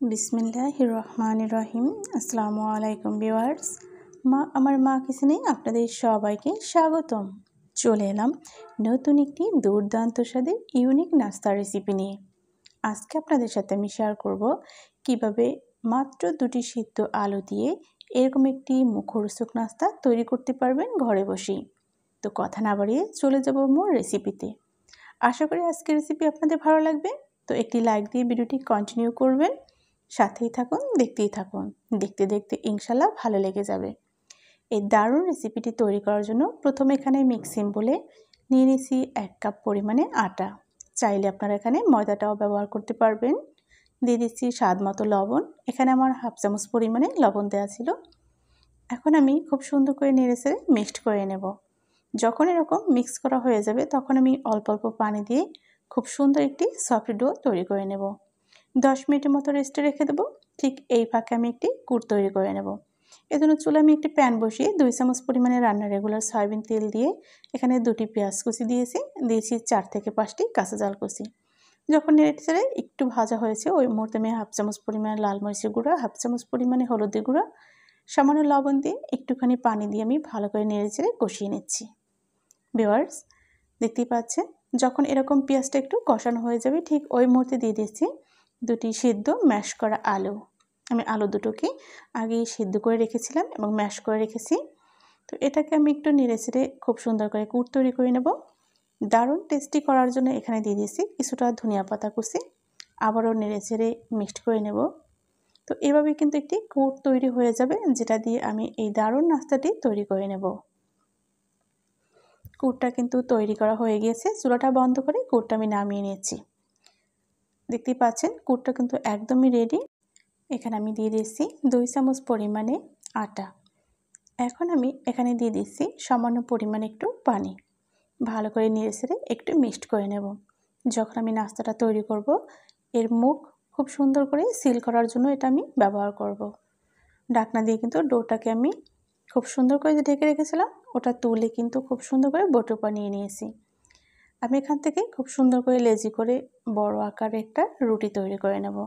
বিসমিল্লাহির রহমানির রহিম। আসসালামু আলাইকুম ভিউয়ার্স। আমার মা কিচেনে আপনাদের সবাইকে স্বাগতম। চলে এলাম নতুন একটি দুর্দান্ত স্বাদের ইউনিক নাস্তার রেসিপি নিয়ে। আজকে আপনাদের সাথে আমি শেয়ার করব কিভাবে মাত্র 2টি সিদ্ধ আলু দিয়ে এরকম একটি মুখরোচক নাস্তা তৈরি করতে পারবেন ঘরে বসেই। তো কথা না বাড়িয়ে চলে যাব মূল রেসিপিতে। আশা করি আজকের রেসিপি আপনাদের ভালো লাগবে। তো একটি লাইক দিয়ে ভিডিওটি কন্টিনিউ করবেন, সাথেই থাকুন, দেখতেই থাকুন। দেখতে দেখতে ইনশাল্লাহ ভালো লেগে যাবে। এই দারুণ রেসিপিটি তৈরি করার জন্য প্রথমে এখানে মিক্সিং বলে নিয়ে নিয়েছি 1 কাপ পরিমাণে আটা। চাইলে আপনারা এখানে ময়দাটাও ব্যবহার করতে পারবেন। দিয়ে দিচ্ছি স্বাদ মতো লবণ। এখানে আমার 1/2 চামচ পরিমাণে লবণ দেওয়া ছিল। এখন আমি খুব সুন্দর করে নেড়েচেড়ে মিক্সড করে নেব। যখন এরকম মিক্স করা হয়ে যাবে তখন আমি অল্প অল্প পানি দিয়ে খুব সুন্দর একটি সফট ডো তৈরি করে নেব। 10 মিনিটের মতো রেস্টে রেখে দেবো। ঠিক এই ফাঁকে আমি একটি কুট তৈরি করে নেব। এজন্য চুলায় আমি একটি প্যান বসিয়ে 2 চামচ পরিমাণে রান্নার রেগুলার সয়াবিন তেল দিয়ে এখানে 2টি পেঁয়াজ কুচি দিয়েছি 4 থেকে 5টি কাঁচা জাল কুচি। যখন নেড়ে একটু ভাজা হয়েছে ওই মুহূর্তে আমি 1/2 চামচ পরিমাণে লাল মরিচের গুঁড়া, 1/2 চামচ পরিমাণে হলুদের গুঁড়া, সামান্য লবণ দিয়ে একটুখানি পানি দিয়ে আমি ভালো করে নেড়ে কষিয়ে নিচ্ছি। ভিউয়ার্স, দেখতেই পাচ্ছেন যখন এরকম পেঁয়াজটা একটু কষানো হয়ে যাবে ঠিক ওই মুহূর্তে দিয়ে দিচ্ছি 2টি সিদ্ধ ম্যাশ করা আলু। আমি আলু দুটোকে আগেই সিদ্ধ করে রেখেছিলাম এবং ম্যাশ করে রেখেছি। তো এটাকে আমি একটু নেড়েচেড়ে খুব সুন্দর করে কুট তৈরি করে নেব। দারুণ টেস্টি করার জন্য এখানে দিয়ে দিয়েছি কিছুটা ধনিয়া পাতা কুচি। আবারও নেড়েচেড়ে মিক্সড করে নেব। তো এভাবে কিন্তু একটি কুট তৈরি হয়ে যাবে, যেটা দিয়ে আমি এই দারুণ নাস্তাটি তৈরি করে নেব। কুটটা কিন্তু তৈরি করা হয়ে গিয়েছে। চুলাটা বন্ধ করে কুটটা আমি নামিয়ে নিয়েছি। দেখতেই পাচ্ছেন কুটটা কিন্তু একদমই রেডি। এখানে আমি দিয়ে দিচ্ছি 2 চামচ পরিমাণে আটা। এখন আমি এখানে দিয়ে দিচ্ছি সামান্য পরিমাণে একটু পানি। ভালো করে নেড়েচেড়ে একটু মিক্সড করে নেব। যখন আমি নাস্তাটা তৈরি করব এর মুখ খুব সুন্দর করে সিল করার জন্য এটা আমি ব্যবহার করব। ঢাকনা দিয়ে কিন্তু ডোটাকে আমি খুব সুন্দর করে ঢেকে রেখেছিলাম ওটা তুলে কিন্তু খুব সুন্দর করে বটু বানিয়ে নিয়েছি। আমি এখান থেকে খুব সুন্দর করে লেজি করে বড় আকারে একটা রুটি তৈরি করে নেব।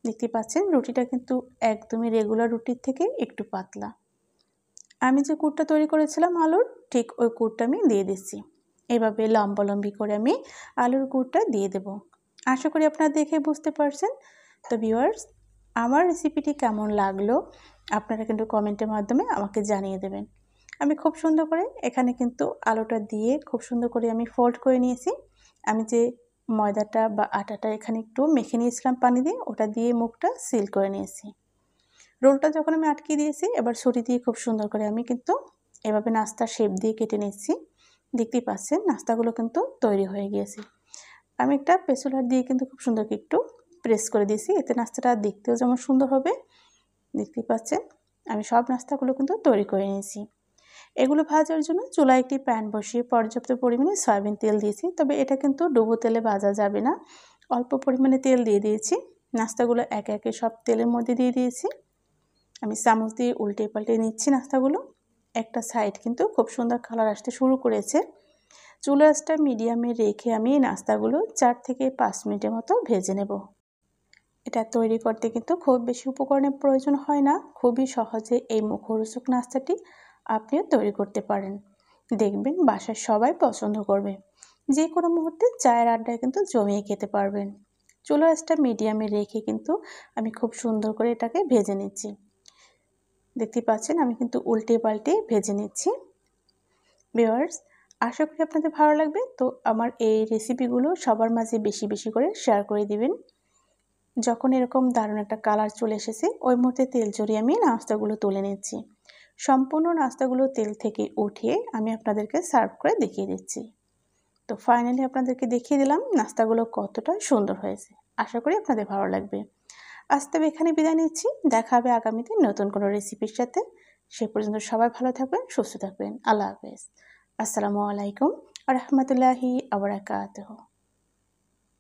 দেখতে পাচ্ছেন রুটিটা কিন্তু একদমই রেগুলার রুটির থেকে একটু পাতলা। আমি যে কুটটা তৈরি করেছিলাম আলুর ঠিক ওই কুটটা আমি দিয়ে দিচ্ছি। এভাবে লম্বালম্বি করে আমি আলুর কুটটা দিয়ে দেব। আশা করি আপনারা দেখে বুঝতে পারছেন। তো ভিউয়ার্স, আমার রেসিপিটি কেমন লাগলো আপনারা কিন্তু কমেন্টের মাধ্যমে আমাকে জানিয়ে দেবেন। আমি খুব সুন্দর করে এখানে কিন্তু আলুটা দিয়ে খুব সুন্দর করে আমি ফোল্ড করে নিয়েছি। আমি যে ময়দাটা বা আটাটা এখানে একটু মেখে নিয়েছিলাম পানি দিয়ে ওটা দিয়ে মুখটা সিল করে নিয়েছি। রোলটা যখন আমি আটকে দিয়েছি এবার ছুরি দিয়ে খুব সুন্দর করে আমি কিন্তু এভাবে নাস্তার শেপ দিয়ে কেটে নিচ্ছি। দেখতেই পাচ্ছেন নাস্তাগুলো কিন্তু তৈরি হয়ে গিয়েছে। আমি একটা পেছুলার দিয়ে কিন্তু খুব সুন্দর একটু প্রেস করে দিয়েছি, এতে নাস্তাটা দেখতেও যেমন সুন্দর হবে। দেখতেই পাচ্ছেন আমি সব নাস্তাগুলো কিন্তু তৈরি করে নিয়েছি। এগুলো ভাজার জন্য চুলায় একটি প্যান বসিয়ে পর্যাপ্ত পরিমাণে সয়াবিন তেল দিয়েছি, তবে এটা কিন্তু ডুবো তেলে ভাজা যাবে না। অল্প পরিমাণে তেল দিয়ে দিয়েছি। নাস্তাগুলো একে একে সব তেলের মধ্যে দিয়ে দিয়েছি। আমি চামচ দিয়ে উল্টে পাল্টে নিচ্ছি নাস্তাগুলো। একটা সাইড কিন্তু খুব সুন্দর কালার আসতে শুরু করেছে। চুলা আঁচটা মিডিয়ামে রেখে আমি নাস্তাগুলো 4 থেকে 5 মিনিটের মতো ভেজে নেব। এটা তৈরি করতে কিন্তু খুব বেশি উপকরণের প্রয়োজন হয় না। খুবই সহজে এই মুখরোচক নাস্তাটি আপনিও তৈরি করতে পারেন। দেখবেন বাসার সবাই পছন্দ করবে। যে কোনো মুহূর্তে চায়ের আড্ডায় কিন্তু জমিয়ে খেতে পারবেন। চুলা আঁচটা মিডিয়ামে রেখে কিন্তু আমি খুব সুন্দর করে এটাকে ভেজে নিচ্ছি। দেখতে পাচ্ছেন আমি কিন্তু উল্টে পাল্টে ভেজে নিচ্ছি। ভিউয়ার্স, আশা করি আপনাদের ভালো লাগবে। তো আমার এই রেসিপিগুলো সবার মাঝে বেশি বেশি করে শেয়ার করে দিবেন। যখন এরকম দারুণ একটা কালার চলে এসেছে ওই মুহূর্তে তেল ঝরিয়ে আমি নাস্তাগুলো তুলে নিচ্ছি। সম্পূর্ণ নাস্তাগুলো তেল থেকে উঠিয়ে আমি আপনাদেরকে সার্ভ করে দেখিয়ে দিচ্ছি। তো ফাইনালি আপনাদেরকে দেখিয়ে দিলাম নাস্তাগুলো কতটা সুন্দর হয়েছে। আশা করি আপনাদের ভালো লাগবে। আজ তবে এখানে বিদায় নিচ্ছি। দেখা হবে আগামীতে নতুন কোনো রেসিপির সাথে। সে পর্যন্ত সবাই ভালো থাকবেন, সুস্থ থাকবেন। আল্লাহ হাফেজ। আসসালামু আলাইকুম ওয়া রাহমাতুল্লাহি ওয়া বারাকাতুহু।